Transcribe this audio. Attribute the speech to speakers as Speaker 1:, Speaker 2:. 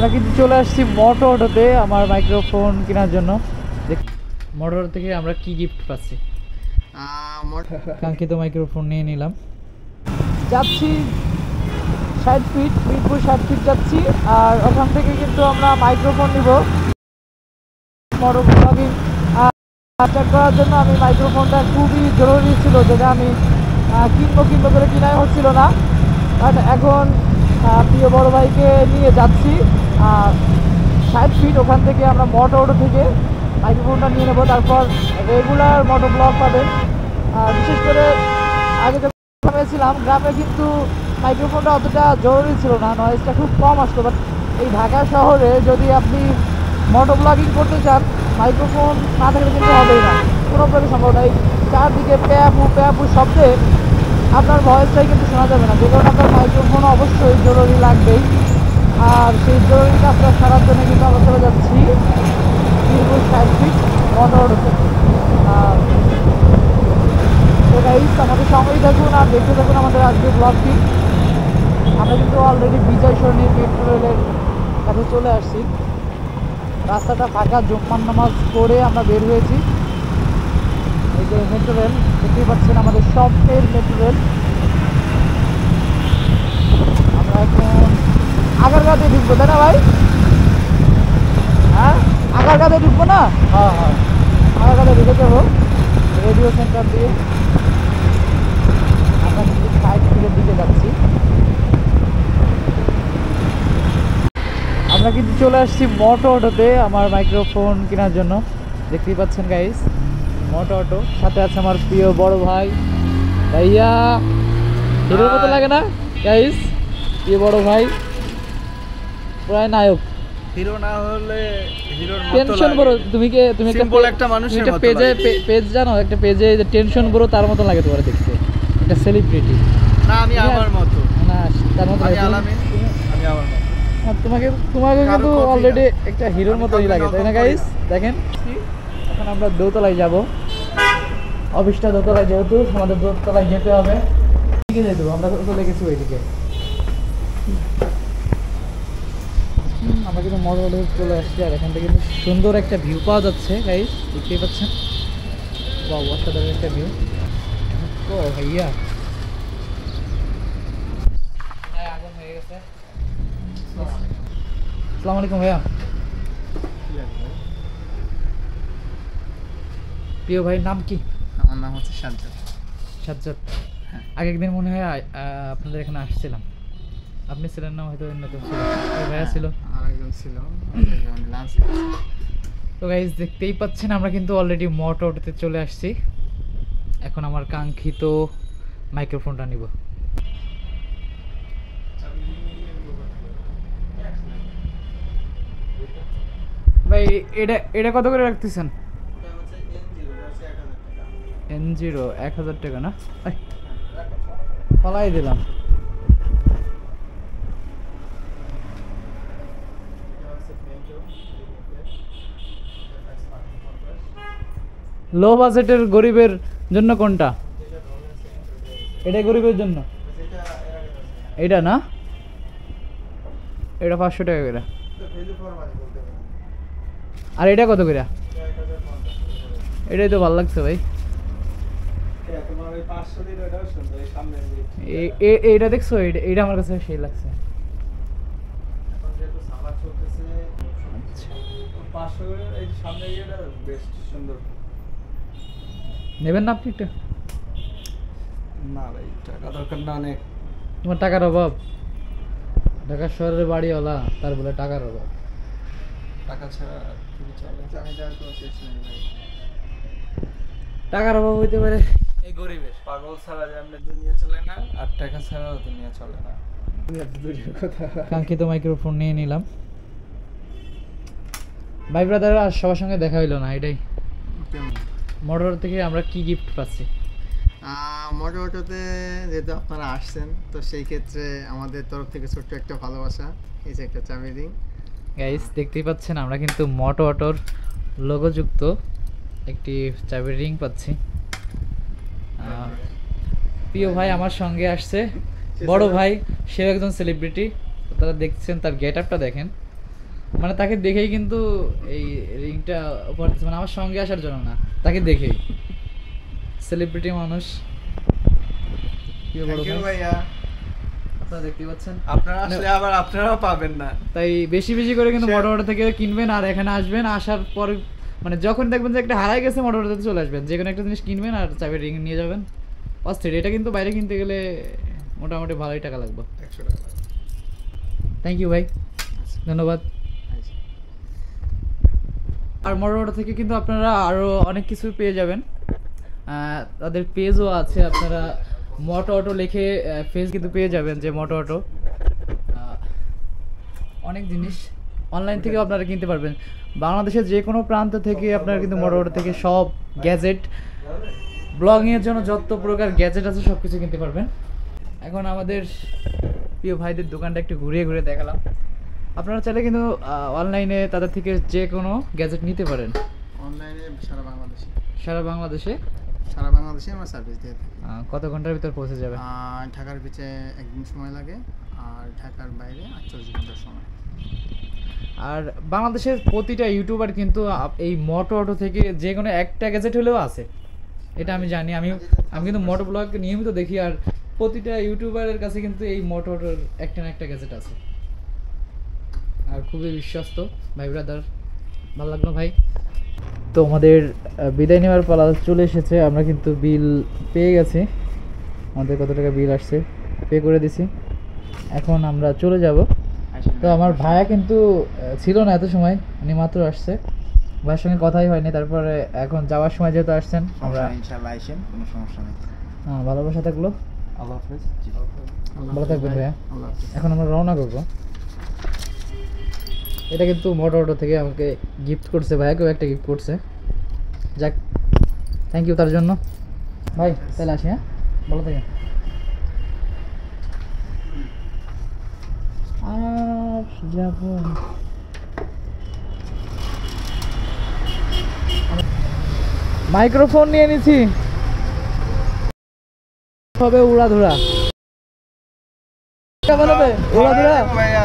Speaker 1: আমরা কিন্তু চলে আসছি মোটো অটোতে আমার মাইক্রোফোন কেনার জন্য। মোটো অটো থেকে আমরা কি গিফট পাচ্ছি, কাঙ্ক্ষিত মাইক্রোফোন নিয়ে নিলাম। যাচ্ছি 60 ফিট, মিরপুর 60 ফিট যাচ্ছি। আর ওখান থেকে কিন্তু আমরা মাইক্রোফোন নিব মোটো ব্লগিং স্টার্ট করার জন্য। আমি মাইক্রোফোনটা খুবই জরুরি ছিল, যেটা আমি কিনবো করে কিনাই হচ্ছিল না। বাট এখন প্রিয় বড় ভাইকে নিয়ে যাচ্ছি 60 ফিট, ওখান থেকে আমরা মোটো অটো থেকে মাইক্রোফোনটা নিয়ে নেবো। তারপর রেগুলার মোটো ব্লগ পাবেন। বিশেষ করে আগে যখন গ্রামে ছিলাম, গ্রামে কিন্তু মাইক্রোফোনটা অতটা জরুরি ছিল না, নয়েজটা খুব কম আসতো। বাট এই ঢাকা শহরে যদি আপনি মোটো ব্লগিং করতে চান, মাইক্রোফোন না থাকলে কিন্তু হবেই না, কোনো প্রকার সম্ভব না। এই চারদিকে প্যাপু শব্দে আপনার ভয়েসটাই কিন্তু শোনা যাবে না, যে কারণে আপনার মাইক্রোফোন অবশ্যই জরুরি লাগবেই। আর সেই জরুরি কাজটা সারার জন্য কিন্তু আমরা চলে যাচ্ছি মিরপুর 60 ফিট মোটো অটোতে। তো গাইস, আমাদের সঙ্গেই থাকুন আর দেখতে থাকুন আমাদের আজকের ব্লগটি। আমরা কিন্তু অলরেডি বিজয় সরণি মেট্রো রেলের কাছে চলে আসছি। রাস্তাটা ফাঁকা, জুম্মার নামাজ পড়ে আমরা বের হয়েছি। এই যে মেট্রো রেল দেখতেই পাচ্ছেন, আমাদের স্বপ্নের মেট্রো রেল। আমরা এখন আগারগাঁতে ঢুকবো, তাই না ভাই? হ্যাঁ, আগারগাঁতে ঢুকবো না? হ্যাঁ, আগারগাঁতে ঢুকে যাবো রেডিও সেন্টার দিয়ে। আমরা কিন্তু 60 ফিটের দিকে যাচ্ছি। আমরা কিন্তু চলে আসছি মোটো অটোতে আমার মাইক্রোফোন কেনার জন্য। দেখতেই পাচ্ছেন গাইস, মোটো অটো, সাথে আছে আমার প্রিয় বড় ভাই ভাইয়া। হিরোর মতো লাগে না গাইস? প্রিয় বড় ভাই প্রায় নায়ক।
Speaker 2: হিরো না হলে হিরোর মতো
Speaker 1: টেনশন বড়। তুমি একটা মানুষের মতো পেজ জানো, একটা পেজে যে টেনশন বড় তার মতো লাগে তোমার দেখতে, একটা সেলিব্রিটি।
Speaker 2: না, আমি আমার মতো
Speaker 1: না, তার মতো
Speaker 2: আমি আলামিন, আমি আমার মতো।
Speaker 1: তোমাকে কিন্তু অলরেডি একটা হিরোর মতোই লাগে, তাই না গাইস? দেখেন, এখন আমরা দোতলায় যাব। অফিসটা দোতলায়, যেহেতু আমাদের দোতলায় যেতে হবে। এদিকে যেতে হবে, আমরা চলে গেছি ওইদিকে। আমরা কিন্তু মোটো অটোতে চলে আসছি। আর এখান থেকে কিন্তু সুন্দর একটা ভিউ পাওয়া যাচ্ছে গাইস, দেখতেই পাচ্ছেন। বাহ, অসাধারণ একটা ভিউ। ও ভাইয়া, আগুন হয়ে গেছে। আসসালামু আলাইকুম ভাইয়া। প্রিয় ভাইয়ের নাম কি?
Speaker 2: আমার নাম হচ্ছে সাজ্জাদ।
Speaker 1: সাজ্জাদ। আগে একদিন মনে হয় আপনাদের এখানে আসছিলাম, আপনি ছিলেন না? হয়তো অন্যজন ছিল, ভাইয়া ছিল,
Speaker 2: আরেকজন ছিল।
Speaker 1: তো গাইস দেখতেই পাচ্ছেন, আমরা কিন্তু অলরেডি মোটো অটোতে চলে আসছি। এখন আমার কাঙ্ক্ষিত মাইক্রোফোনটা নিব। ভাই এটা কত করে রাখতেছেন? N0 1000 টাকা না? ফলাই দিলাম। লো বাজেটের গরিবের জন্য কোনটা? এটা গরিবের জন্য, এটা না? এটা 500 টাকা করে। আর এটা কত করে? এটাই তো ভালো লাগছে ভাই। এইটা দেখছো? এইটা আমার কাছে সেই লাগছে। নেবেন না আপনি একটা?
Speaker 2: না ভাই, টাকা দরকার না অনেক।
Speaker 1: তোমার টাকার অভাব? ঢাকা শহরের বাড়িওয়ালা, তার বলে টাকার অভাব?
Speaker 2: টাকা ছাড়া তুমি চলে, চাহিদার কোনো শেষ নেই ভাই।
Speaker 1: টাকার অভাব হইতে পারে
Speaker 2: এই গরিবের, পাগল ছাড়া যে আমরা দুনিয়া চলে না, আর টাকা ছাড়াও দুনিয়া চলে না।
Speaker 1: কাঙ্ক্ষিত মাইক্রোফোন নিয়ে নিলাম। ভাই ব্রাদার আর সবার সঙ্গে দেখা হইলো না, এটাই। মোটো অটো থেকে আমরা কি গিফট পাচ্ছি?
Speaker 2: মোটো অটোতে যেহেতু আপনারা আসছেন, তো সেই ক্ষেত্রে আমাদের তরফ থেকে ছোট্ট একটা ভালোবাসা, এই যে একটা চাবি রিং।
Speaker 1: গাইস দেখতেই পাচ্ছেন, আমরা কিন্তু মোটো অটোর লোগোযুক্ত একটি চাবির রিং পাচ্ছি। প্রিয় ভাই আমার সঙ্গে আসছে, বড় ভাই, সেও একজন সেলিব্রিটি। আপনারা দেখছেন, তার গেট আপটা দেখেন, মানে তাকে দেখেই কিন্তু এই রিংটা উপহার দিচ্ছে, মানে আমার সঙ্গে আসার জন্য না, তাকে দেখেই। সেলিব্রিটি মানুষ, কি বড়
Speaker 2: ভাইয়া,
Speaker 1: আপনারা দেখতে পাচ্ছেন।
Speaker 2: আপনারা আসলে আবার আপনারাও পাবেন না,
Speaker 1: তাই বেশি বেশি করে কিন্তু মোটরওয়াটা থেকে কিনবেন, আর এখানে আসবেন, আসার পর মানে যখন দেখবেন যে একটা হারাই গেছে মোটরওয়াটাতে চলে আসবেন, যে কোনো একটা জিনিস কিনবেন আর চাবির রিং নিয়ে যাবেন। অস্থির। এটা কিন্তু বাইরে কিনতে গেলে মোটামুটি ভালোই টাকা লাগবে।
Speaker 2: 100 টাকা।
Speaker 1: থ্যাংক ইউ ভাই, ধন্যবাদ। আর মোটরওয়াটা থেকে কিন্তু আপনারা আরও অনেক কিছু পেয়ে যাবেন। তাদের পেজও আছে, আপনারা মোটো অটো লিখে পেজ কিন্তু পেয়ে যাবেন, যে মোটো অটো অনেক জিনিস অনলাইন থেকে আপনারা কিনতে পারবেন। বাংলাদেশের যে কোনো প্রান্ত থেকে আপনারা কিন্তু মোটো অটো থেকে সব গ্যাজেট, ব্লগিংয়ের জন্য যত প্রকার গ্যাজেট আছে সব কিছু কিনতে পারবেন। এখন আমাদের প্রিয় ভাইদের দোকানটা একটু ঘুরিয়ে ঘুরে দেখালাম। আপনারা চাইলে কিন্তু অনলাইনে তাদের থেকে যে কোনো গ্যাজেট নিতে পারেন।
Speaker 2: অনলাইনে সারা বাংলাদেশে,
Speaker 1: সারা বাংলাদেশে
Speaker 2: আমরা সার্ভিস দিয়ে থাকি।
Speaker 1: কত ঘন্টার ভিতর পৌঁছে যাবে?
Speaker 2: ঢাকার ভিতরে একদিন সময় লাগে, আর ঢাকার বাইরে 48 ঘন্টার সময়।
Speaker 1: আর বাংলাদেশের প্রতিটা ইউটিউবার কিন্তু এই মোটো অটো থেকে যে কোনো একটা গ্যাজেট হলেও আছে, এটা আমি জানি। আমি কিন্তু মোটো ব্লগ নিয়মিত দেখি, আর প্রতিটা ইউটিউবারের কাছে কিন্তু এই মোটো অটোর একটা না একটা গ্যাজেট আছে, আর খুবই বিশ্বস্ত। ভাই ব্রাদার, ভালো লাগলো ভাই। তো আমাদের বিদায় নেওয়ার পালা চলে এসেছে। আমরা কিন্তু বিল পেয়ে গেছি, আমাদের কত টাকা বিল আসছে পে করে দিছি। এখন আমরা চলে যাব। তো আমার ভাইয়া কিন্তু ছিল না এত সময়, উনি মাত্র আসছে, ভাইয়ের সঙ্গে কথাই হয়নি। তারপরে এখন যাওয়ার সময় যেহেতু আসছেন, আমরা
Speaker 2: ইনশাআল্লাহ আইসেন, কোনো সমস্যা নেই।
Speaker 1: হ্যাঁ, ভালোবাসা থাকলো।
Speaker 2: আল্লাহ হাফেজ।
Speaker 1: ভালো থাকবেন ভাইয়া।
Speaker 2: আল্লাহ হাফেজ।
Speaker 1: এখন আমরা রওনা করবো। এটা কিন্তু মোটো অটো থেকে আমাকে গিফট করছে, ভাইয়াকেও একটা গিফট করছে। যাক, থ্যাংক ইউ তার জন্য ভাই। তাহলে আসি, হ্যাঁ, ভালো থাকেন। আর যাব মাইক্রোফোন নিয়ে নিছি, হবে উড়াধুরা। উড়াধুরা
Speaker 2: ভাইয়া